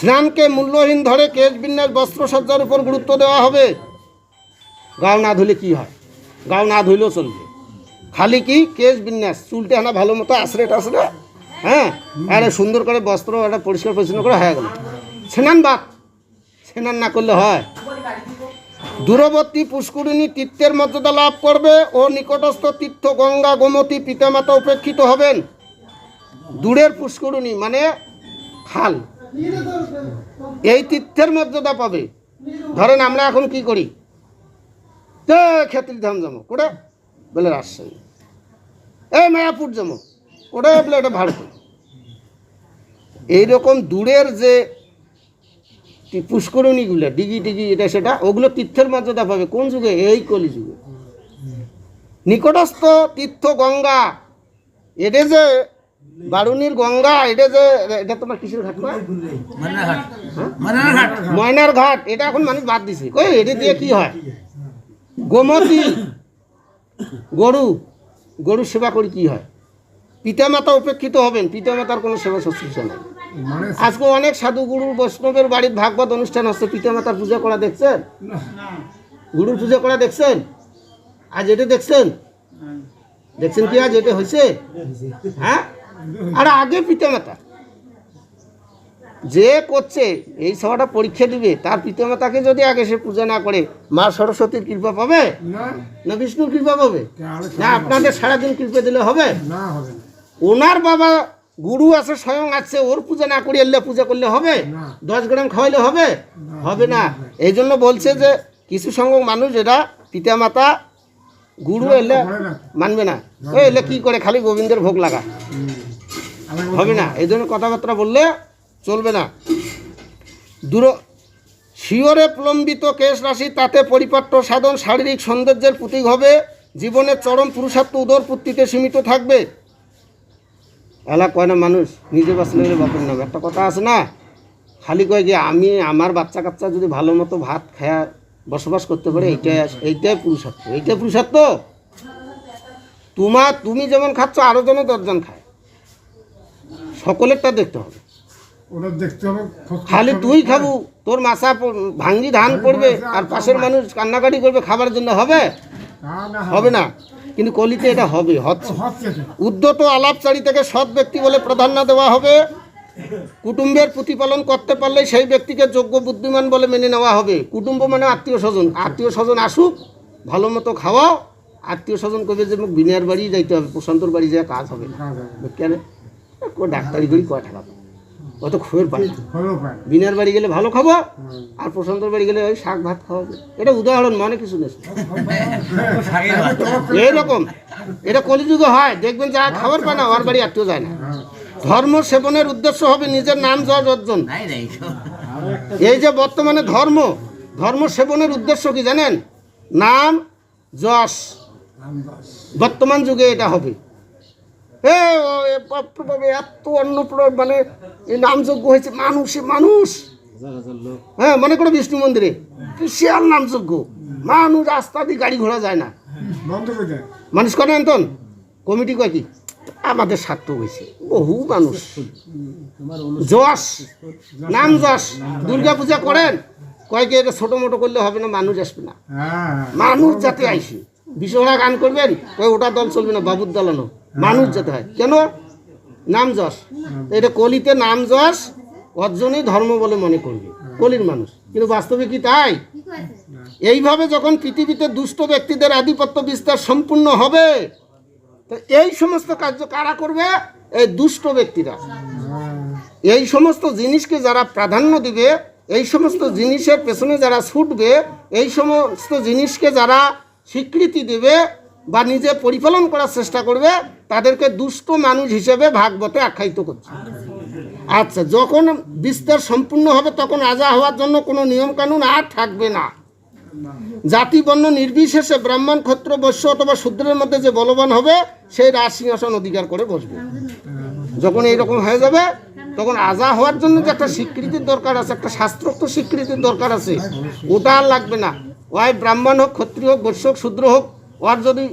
স্নানকে মূল্যহীন ধরে কেশ বিন্যাস বস্ত্রসজ্জার উপর গুরুত্ব দেওয়া হবে। গাও না ধুলে কি হয়? গাও না ধুইলেও চলবে, খালি কি কেশ বিন্যাস, চুলটা না ভালো মতো আশ্রে টাসরে, হ্যাঁ, আরে সুন্দর করে বস্ত্র একটা পরিষ্কার পরিচ্ছন্ন করে হয়ে গেল। স্নান বাদ, স্নান না করলে হয়? দূরবর্তী পুষ্করিণী তীর্থের মর্যাদা লাভ করবে ও নিকটস্থ তীর্থ গঙ্গা গোমতী পিতামাতা উপেক্ষিত হবেন। দূরের পুষ্করিণী মানে খাল, এই তীর্থের মর্যাদা পাবে। ধরেন আমরা এখন কি করি, ক্ষেত্রী ধাম যাবো কোটে বলে রাজশাহী, মায়াপুর যাবো ওটা বলে এটা ভারত। এইরকম দূরের যে পুষ্করিণীগুলো ডিগি টিগি এটা সেটা, ওগুলো তীর্থের মর্যাদা পাবে কোন যুগে? এই কলি যুগে। নিকটস্থ তীর্থ গঙ্গা, এটা যে বারুণীর গঙ্গা, এটা যে এটা তোমার কিসের ঘাট? ময়নার ঘাট। এটা এখন মানুষ বাদ দিছে, কই এটা দিয়ে কি হয়? গোমতী, গরু সেবা করি কি হয়? পিতামাতা উপেক্ষিত হবেন, পিতামাতার কোনো সেবা শুশ্রূষা নেই। আজকে অনেক সাধু গুরু বৈষ্ণবের বাড়ির ভাগবত অনুষ্ঠান হচ্ছে, পিতামাতার পূজা করা দেখছেন? গুরুর পূজা করা দেখছেন? আজ এটা দেখছেন কি আজ এটা হয়েছে? হ্যাঁ, আর আগে পিতামাতা যে করছে এই সভাটা পরীক্ষা দিবে, তার পিতামাতাকে যদি আগে সে পূজা না করে, মা সরস্বতীর কৃপা পাবে না বিষ্ণুর কৃপা পাবে? না আপনাদের সারাদিন কৃপা দিলে হবে? ওনার বাবা গুরু আছে, স্বয়ং আছে, ওর পূজা না করে এলে পূজা করলে হবে? 10 গ্রাম খাওয়াইলে হবে? হবে না। এই জন্য বলছে যে কিছু সংখ্যক মানুষ এরা পিতামাতা গুরু এলে মানবে না, এলে কি করে খালি গোবিন্দের ভোগ লাগা, হবে না। এই জন্য কথাবার্তা বললে চলবে না। শিওরে প্রলম্বিত কেশ রাশি, তাতে পরিপাট্য সাধন শারীরিক সৌন্দর্যের প্রতীক হবে। জীবনের চরম পুরুষার্থ উদরপূর্তিতে সীমিত থাকবে। এলা কয় না মানুষ নিজে বাঁচলে বাপের নাম, একটা কথা আছে না, খালি কয় যে আমি আমার বাচ্চা কাচ্চা যদি ভালো মতো ভাত খায়া বসবাস করতে পারে, এইটাই পুরুষার্থ, এইটাই পুরুষার্থ। তুমি যেমন খাচ্ছ আরো যেন 10 জন খায়, সকলেরটা দেখতে হবে। খালি তুই খাবো, তোর মাথা ভাঙ্গি ধান পড়বে আর পাশের মানুষ কান্নাকাটি করবে খাবার জন্য, হবে? হবে না। কিন্তু কলিতে এটা হবে, হচ্ছে। উদ্যত আলাপচারিতাকে সৎ ব্যক্তি বলে প্রাধান্য দেওয়া হবে। কুটুম্বের প্রতিপালন করতে পারলে সেই ব্যক্তিকে যোগ্য বুদ্ধিমান বলে মেনে নেওয়া হবে। কুটুম্ব মানে আত্মীয় স্বজন, আত্মীয় স্বজন আসুক, ভালো মতো খাওয়াও। আত্মীয় স্বজন করবে যে বিনয়ের বাড়ি যাইতে হবে, প্রশান্তর বাড়ি যায় কাজ হবে কেন? ডাক্তারি করি কয় টাকা অত খোয়ের পাই, বিনার বাড়ি গেলে ভালো খাবো, আর প্রশান্তর বাড়ি গেলে ওই শাক ভাত খাওয়াবে। এটা উদাহরণ, মনে কিছু নেই। এইরকম এটা কলিযুগে হয়, দেখবেন যা খাবার পায় না ওর বাড়ি আত্মীয় যায় না। ধর্ম সেবনের উদ্দেশ্য হবে নিজের নাম যশ অর্জন। এই যে বর্তমানে ধর্ম সেবনের উদ্দেশ্য কি জানেন? নাম যশ। বর্তমান যুগে এটা হবে। এত অন্য মানে এই নামযজ্ঞ হয়েছে, মানুষ হ্যাঁ, মনে করো বিষ্ণু মন্দিরে বিশাল নামযজ্ঞ, মানুষ রাস্তা দিয়ে গাড়ি ঘোড়া যায় না, মানুষ করে আনতন কমিটি কয় কি আমাদের স্বার্থ হয়েছে, বহু মানুষ যশ, নাম যশ। দুর্গা পূজা করেন, কয়েকে এটা ছোট মোটো করলে হবে না, মানুষ আসবে না, মানুষ যাতে আইসে। বিশ্বরা গান করবেন, কয় ওটা দল চলবে না, বাবুর দল আনো, মানুষ যেতে হয়। কেন? নাম যশ। এটা কলিতে নাম যশ অর্জনই ধর্ম বলে মনে করবে কলির মানুষ, কিন্তু বাস্তবে কি তাই? এইভাবে যখন পৃথিবীতে দুষ্ট ব্যক্তিদের আধিপত্য বিস্তার সম্পূর্ণ হবে, তো এই সমস্ত কার্য কারা করবে? এই দুষ্ট ব্যক্তিরা। এই সমস্ত জিনিসকে যারা প্রাধান্য দিবে, এই সমস্ত জিনিসের পেছনে যারা ছুটবে, এই সমস্ত জিনিসকে যারা স্বীকৃতি দেবে বা নিজে পরিপালন করার চেষ্টা করবে, তাদেরকে দুষ্ট মানুষ হিসেবে ভাগবতে আখ্যায়িত করছে। আচ্ছা, যখন বিস্তার সম্পূর্ণ হবে তখন রাজা হওয়ার জন্য কোনো নিয়মকানুন আর থাকবে না। জাতি বর্ণ নির্বিশেষে ব্রাহ্মণ ক্ষত্রিয় বৈশ্য অথবা শূদ্রের মধ্যে যে বলবান হবে সেই রাজ সিংহাসন অধিকার করে বসবে। যখন এইরকম হয়ে যাবে তখন রাজা হওয়ার জন্য যে একটা স্বীকৃতির দরকার আছে, একটা শাস্ত্রোক্ত স্বীকৃতির দরকার আছে, ওটা আর লাগবে না। ওই ব্রাহ্মণ হোক, ক্ষত্রিয় হোক, বৈশ্য হোক, শূদ্র হোক, ওর যদি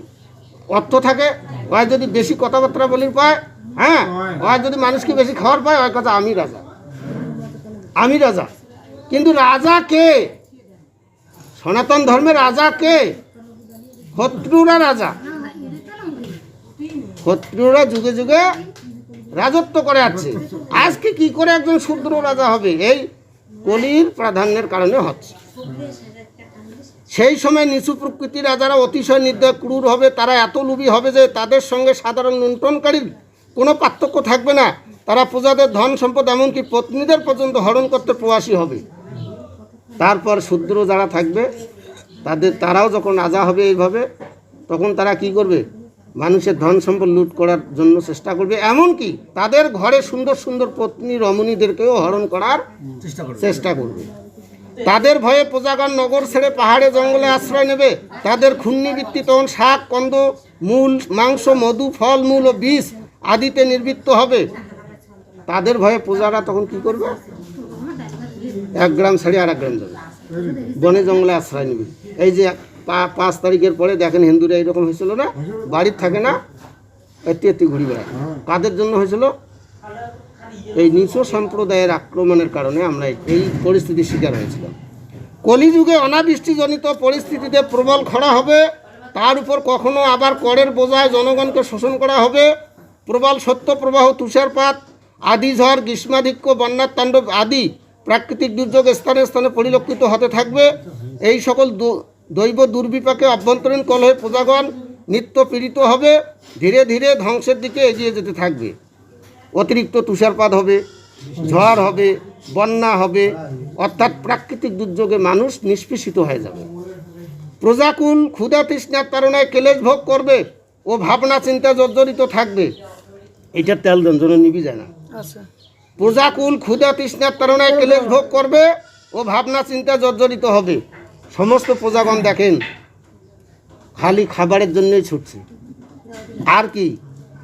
অর্থ থাকে, ওই যদি বেশি কথাবার্তা বলির পায়, হ্যাঁ, ওই যদি মানুষকে বেশি খাওয়ার পায়, ওই কথা আমি রাজা। আমি রাজা। কিন্তু রাজা কে? সনাতন ধর্মের রাজা কে? ক্ষত্রিয়রা রাজা। ক্ষত্রিয়রা যুগে যুগে রাজত্ব করে আসছে। আজকে কি করে একজন শূদ্র রাজা হবে? এই কলির প্রাধান্যের কারণে হচ্ছে। সেই সময় নিচু প্রকৃতির রাজারা অতিশয় নির্দয় ক্রূর হবে। তারা এত লোভী হবে যে তাদের সঙ্গে সাধারণ লুণ্ঠনকারীর কোনো পার্থক্য থাকবে না। তারা প্রজাদের ধন সম্পদ এমনকি পত্নীদের পর্যন্ত হরণ করতে প্রয়াসী হবে। তারপর শূদ্র যারা থাকবে তারাও যখন রাজা হবে এইভাবে, তখন তারা কি করবে? মানুষের ধন সম্পদ লুট করার জন্য চেষ্টা করবে। এমনকি তাদের ঘরে সুন্দর সুন্দর পত্নী রমণীদেরকেও হরণ করার চেষ্টা করবে। তাদের ভয়ে প্রজাগণ নগর ছেড়ে পাহাড়ে জঙ্গলে আশ্রয় নেবে। তাদের ক্ষুণ্ণিবৃত্তি তখন শাক, কন্দ, মূল, মাংস, মধু, ফল, মূল ও বীজ আদিতে নির্বৃত্ত হবে। তাদের ভয়ে প্রজারা তখন কি করবে? এক গ্রাম ছেড়ে আর এক গ্রাম যাবে, বনে জঙ্গলে আশ্রয় নেবে। এই যে 5 তারিখের পরে দেখেন হিন্দুরা এইরকম হয়েছিল না, বাড়ির থাকে না, এটি ঘুরি বেড়ায়। কাদের জন্য হয়েছিল? এই নিচু সম্প্রদায়ের আক্রমণের কারণে আমরা এই পরিস্থিতির শিকার হয়েছিলাম। কলিযুগে অনাবৃষ্টিজনিত পরিস্থিতিতে প্রবল খরা হবে। তার উপর কখনো আবার করের বোঝায় জনগণকে শোষণ করা হবে। প্রবল সত্যপ্রবাহ, তুষারপাত, আদি ঝড়, গ্রীষ্মাধিক্য, বন্যার তাণ্ডব আদি প্রাকৃতিক দুর্যোগ স্থানে স্থানে পরিলক্ষিত হতে থাকবে। এই সকল দৈব দুর্বিপাকে অভ্যন্তরীণ কলহে প্রজাগণ নিত্য পীড়িত হবে। ধীরে ধীরে ধ্বংসের দিকে এগিয়ে যেতে থাকবে। অতিরিক্ত তুষারপাত হবে, ঝড় হবে, বন্যা হবে, অর্থাৎ প্রাকৃতিক দুর্যোগে মানুষ নিষ্পেষিত হয়ে যাবে। প্রজাকুল ক্ষুধা তৃষ্ণার তাড়নায় ক্লেশ ভোগ করবে ও ভাবনা চিন্তা জর্জরিত থাকবে। এটা তেল যন্ত্রণা নিবি যায় না। প্রজাকুল ক্ষুধা তৃষ্ণার তাড়নায় ক্লেশ ভোগ করবে ও ভাবনা চিন্তা জর্জরিত হবে। সমস্ত প্রজাগণ দেখেন খালি খাবারের জন্যই ছুটছে, আর কি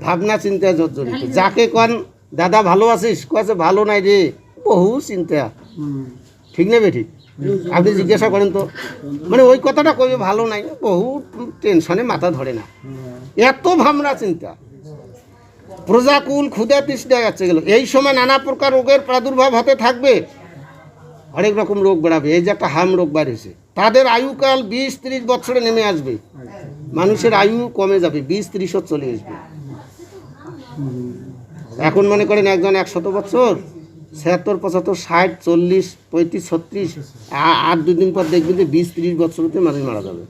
ভাবনা চিন্তা জর্জরিত। যাকে কন দাদা ভালো আছিস, কাছে ভালো নাই রে, বহু চিন্তা। ঠিক নেবে ঠিক? আপনি জিজ্ঞাসা করেন তো, মানে ওই কথাটা কইবে ভালো নাই, বহু টেনশনে মাথা ধরে না, এত ভাবনা চিন্তা। প্রজাকুল ক্ষুধা তৃষ্ণা যাচ্ছে গেল। এই সময় নানা প্রকার রোগের প্রাদুর্ভাব হতে থাকবে, অনেক রকম রোগ বেড়াবে। এই যে একটা হাম রোগ বাড়িয়েছে, তাদের আয়ুকাল 20-30 বছরে নেমে আসবে। মানুষের আয়ু কমে যাবে, 20-30 চলে আসবে। এখন মনে করেন একজন 100 বছর, 76, 75, 60, 40, 35, 36, আর 2 দিন পর দেখবেন যে 20-30 বছরতে মানুষ মারা যাবে।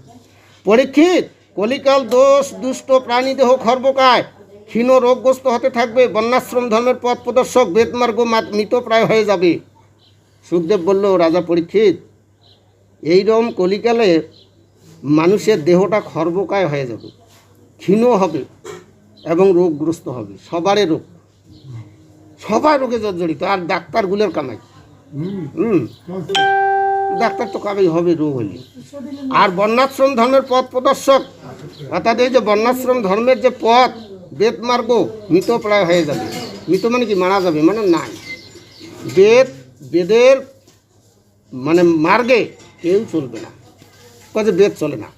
পরীক্ষিত, কলিকাল দোষ দুষ্ট প্রাণী দেহ খর্বকায় ক্ষীণ রোগগ্রস্ত হতে থাকবে। বন্যাশ্রম ধর্মের পথ প্রদর্শক বেদমার্গ মৃতপ্রায় হয়ে যাবে। সুখদেব বলল, রাজা পরীক্ষিত, এইরকম কলিকালে মানুষের দেহটা খর্বকায় হয়ে যাবে, ক্ষীণ হবে এবং রোগগ্রস্ত হবে। সবারই রোগ, সবাই রোগে জর্জরিত। আর ডাক্তারগুলোর কামাই, ডাক্তার তো কামাই হবে রোগ হলে। আর বর্ণাশ্রম ধর্মের পথ প্রদর্শক, অর্থাৎ এই যে বর্ণাশ্রম ধর্মের যে পথ, বেদমার্গ মৃতপ্রায় হয়ে যাবে। মৃত মানে কি? মারা যাবে, মানে নাই। বেদের মানে মার্গে কেউ চলবে না, কাজে বেদ চলে না।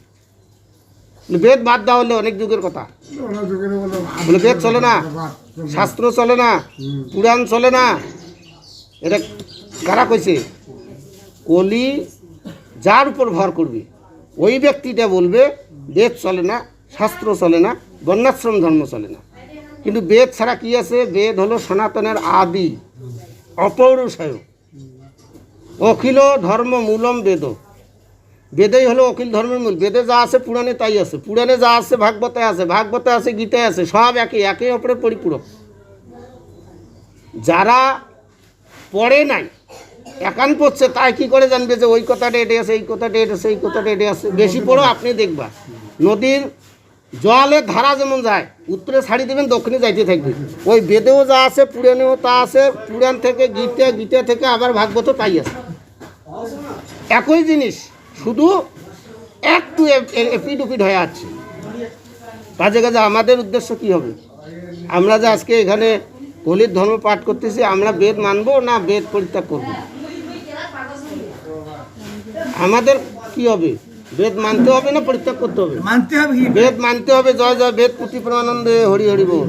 বেদ বাদ দেওয়া হলে অনেক যুগের কথা, বলে বেদ চলে না, শাস্ত্র চলে না, পুরাণ চলে না। এটা কারা কইছে? কলি যার উপর ভর করবে ওই ব্যক্তিটা বলবে বেদ চলে না, শাস্ত্র চলে না, বর্ণাশ্রম ধর্ম চলে না। কিন্তু বেদ ছাড়া কি আছে? বেদ হলো সনাতনের আদি, অপৌরুষেয়, অখিল ধর্ম মূলম বেদ। বেদেই হলো অখিল ধর্মের মূল। বেদে যা আছে পুরাণে তাই আছে, পুরাণে যা আছে ভাগবতে আছে, ভাগবতে আছে, গীতায় আছে, সব একে অপরের পরিপূরক। যারা পড়ে নাই, একান পড়ছে, তাই কি করে জানবে যে ওই কথাটা এটে আছে, এই কথাটা এটে আছে, এই কথাটা এটে আছে? বেশি পড়ো, আপনি দেখবা নদীর জলের ধারা যেমন যায়, উত্তরে ছাড়ি দেবেন, দক্ষিণে যাইতে থাকবে। ওই বেদেও যা আছে পুরাণেও তা আছে, পুরাণ থেকে গীতা, গীতা থেকে আবার ভাগবত তাই আছে। একই জিনিস, শুধু একটু এপিড উপিড হয়ে আছে। কাজে কাজে আমাদের উদ্দেশ্য কি হবে? আমরা যে আজকে এখানে কলির ধর্ম পাঠ করতেছি, আমরা বেদ মানবো না বেদ পরিত্যাগ করবো? আমাদের কি হবে? বেদ মানতে হবে না পরিত্যাগ করতে হবে? মানতে হবে। বেদ মানতে হবে। জয় জয় বেদ পুঁথি প্রানন্দে হরি হরি বল।